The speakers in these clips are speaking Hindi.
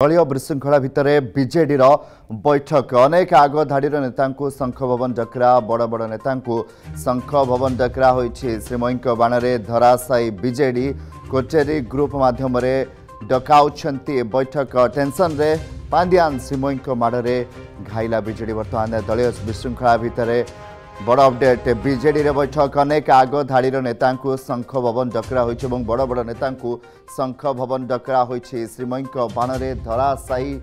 दलीय विशृंखला भितर बीजेडी बैठक अनेक आग धाड़ी नेता शंख भवन डकरा बड़ बड़ नेता शंख भवन डकरा होइछि। श्रीमयी बाणरे धराशायी बीजेडी कोटेरी ग्रुप माध्यम डकाउछंती बैठक टेंशन रे पांड्यान श्रीमयी माड़े घाइला बीजेडी बर्तमान दलीय विशृंखला भितर बड़ अपडेट बीजेडी रे बैठक अनेक आग धाड़ी नेता शंख भवन डकरा होइछि एवं बड़ बड़ नेता शंख भवन डकरा होइछि। श्रीमयी बाणरे धराशायी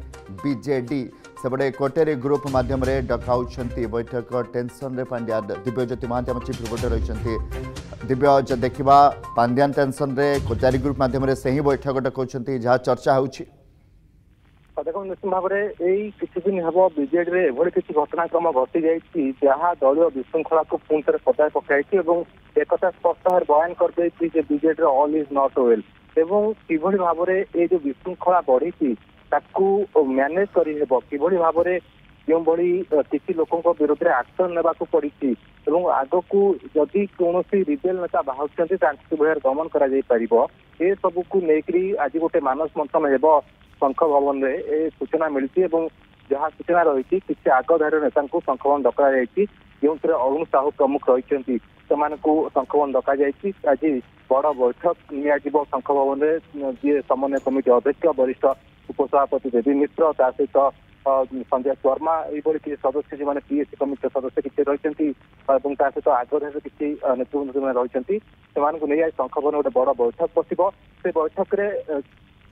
बीजेडी सेपटे कोटेरी ग्रुप माध्यम डकाउछंती बैठक टेंशन रे पांड्या दिव्यज्योति महांती आम चीफ रिपोर्टर रही दिव्य देखा पांड्यान टेंशन रे कोटेरी ग्रुप माध्यम से ही बैठक डकाउछंती जहाँ चर्चा होउछि। देखो निश्चित भाव में किसी दिन हम बीजेडी में किसी घटनाक्रम घटी जाइए जहाँ दलीय विशृंखला को पुणी थे पदाय पकाई एक स्पष्ट भाव बयान कर BJD all is not well एवं किभली भाव में ये जो विशृंखला बढ़ी मैनेज किभली भाव में जो किसी लोकों विरोध में एक्शन नेबाकू पड़ी आग को जदि कौन रिबेल नेता बाहर दमन कर सबको लेकर आज गोटे मानस मंथन हो शंख भवन में सूचना मिली जहाँ सूचना रही किसी आगधारी नेता शंख भवन डका जो अरुण साहू प्रमुख रही शंख भवन डका आज बड़ बैठक नियाजिब शंख भवन में जी समन्वय कमिटी अध्यक्ष वरिष्ठ उपसभापति देवी मिश्र ता सहित संजय शर्मा ये किसी सदस्य जो पीएससी कमिटी सदस्य किसी रही सहित आगधारी किसी नेतृत्व रही से शंख भवन गोटे बड़ बैठक बस से बैठक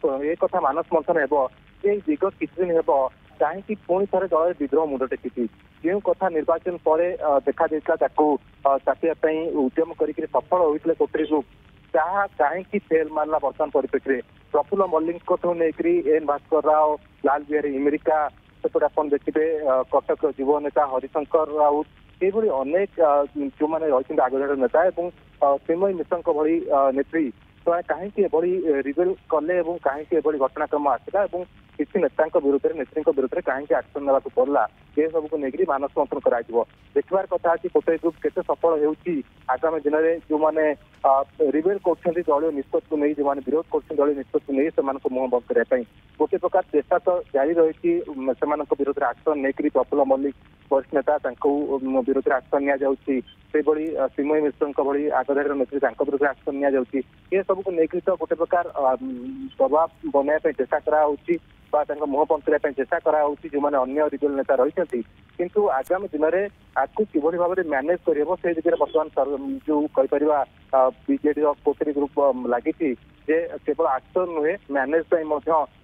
ये कथा मानस मंथन हो विगत किसी दिन हो कहीं पुणी थे दल विद्रोह मुंड टेकी जो कथा निर्वाचन पर देखा चापिया उद्यम करके सफल होते कोटरी ग्रुप जहाँ कहीं फेल मारला बर्तमान परिप्रेक्षी प्रफुल्ल मल्लिक नहीं एन भास्कर राव लाल बिहारी इमरिका सेपटे आप देखिए कटक युव नेता हरिशंकर राउत ये अनेक जो मैंने रही आगधारी नेता और श्रीमयी मिश्र भली नेत्री तो कहीं रिवेल कले कहीं घटनाक्रम आसला किसी नेता विरुद्ध नेत्री विरुद्ध में कहीं एक्शन ना पड़ा ये सब को लेकर मानस मंथन कर देखार कथा अच्छी कोटे ग्रुप केते सफल होगामी दिन में जो मैंने रिवेल कर दलीय निष्पत्ति नहीं जो विरोध कर दलीय निष्पत्ति नहीं से मुह बंद करने गोटे प्रकार चेष्टा तो जारी रही विरोध में एक्शन नहीं प्रफुल्ल मल्लिक वरिष्ठ नेता विरोध में एक्शन नि श्रीमयी मिश्र भली आगधारी नेत्री विरोध में एक्शन नि ये सब को लेकर तो गोटे प्रकार प्रभाव बनवाई चेष्टा कराई मुह बंद करने चेष्टा कराई जो मैंने अन्य रिबेल नेता रही किंतु आगामी दिन में आपको किभली भाव में मैनेज कर दिगरे बर्तमान जो कहीपर बीजेडी कोटेरी ग्रुप लगी केवल एक्शन नुहे मैनेज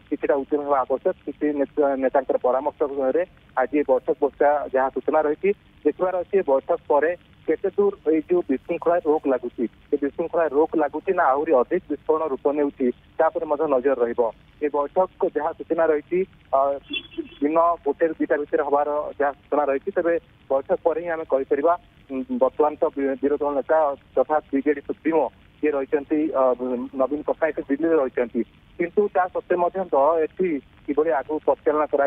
किसी उद्यम होगा आवश्यक किसी नेता परामर्श आज ये बैठक बसा जहाँ सूचना रही देखार अच्छे बैठक पर केते दूर ये जो विशृंखला रोक लगुच विशृंखला रोक लगुच ना आहरी अधिक विस्फोरण रूप नेपर नजर रही बैठक जहाँ सूचना रही दिन गोटे दुटा भितर हबार जहाँ सूचना रही तेज बैठक पर ही आम कहीपर बर्तमान तो विरोधी दल नेता तथा बीजेडी सुप्रीमो ये रही नवीन पट्टनायक दिल्ली में रही किंतु ता सत्वे दल एटी कि आगू परिचालना कर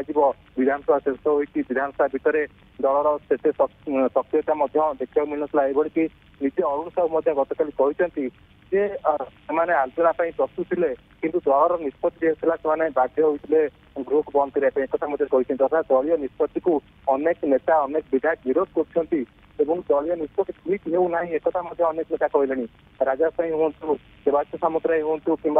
विधानसभा शेष होती विधानसभा भितर दलर से सक्रियता देखा मिलूला ये निजे अरुण साहू गतकाली कहते आलोचना प्रस्तुत थे किंतु दलर निष्पत्ति होता बाध्य होते गृह को बंद करने कहते तथा दलीय निष्पत्ति को अनेक नेता अनेक विधायक विरोध कर दलीय निष्पत्ति ठीक होना एक अनेक नेता कहले राजा साई हूँ देवाशिष सामुतराय हूँ कि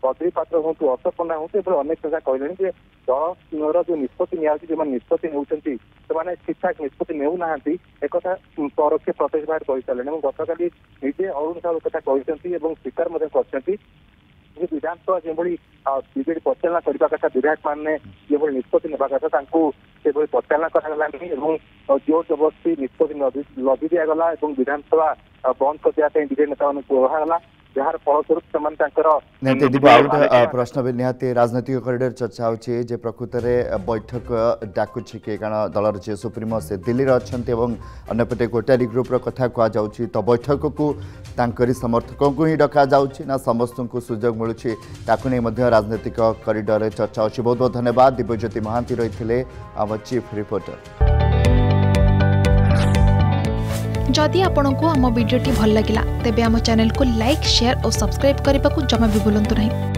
बद्री पात्र हूँ अशोक पंडा हूँ अनेक नेता कहले दलर जो निष्पत्ति जो निष्पत्ति होती ठीक ठाक निष्पत्ति नेउना एक परोक्ष प्रत्यक्ष भाव कही सारे गतकाली निजे अरुण साहू कथा कहते स्वीकार कर विधानसभा जो बीजेडी परिचालना करने कथा विधायक मैंने जो निष्पत्ति नेबा कथा परिचालना करानी जोर जबरदस्ती निष्पत्ति लदी दिगला विधानसभा बंद कर दिया बीजेडी नेता कहुला जार फलस्वरूप प्रश्न भी निहाती राजनैतिक करिडर चर्चा होची प्रकृत में बैठक डाकुची कि कारण दलर जे सुप्रीमो से दिल्ली अच्छा अंपटे कोटारी ग्रुप कथा कहुच्छी तो बैठक को तांकरी समर्थकों को ही डका जाउची ना समस्त को सुजोग मिलूची ताकू नहीं राजनैतिक करिडर चर्चा होची। बहुत बहुत धन्यवाद दिव्यज्योति महांती रही आम चीफ रिपोर्टर। जदि आपंक आम भिडी भल लगा तेब आम चैनल को लाइक शेयर और सब्सक्राइब करने को जमा भी भूलु नहीं।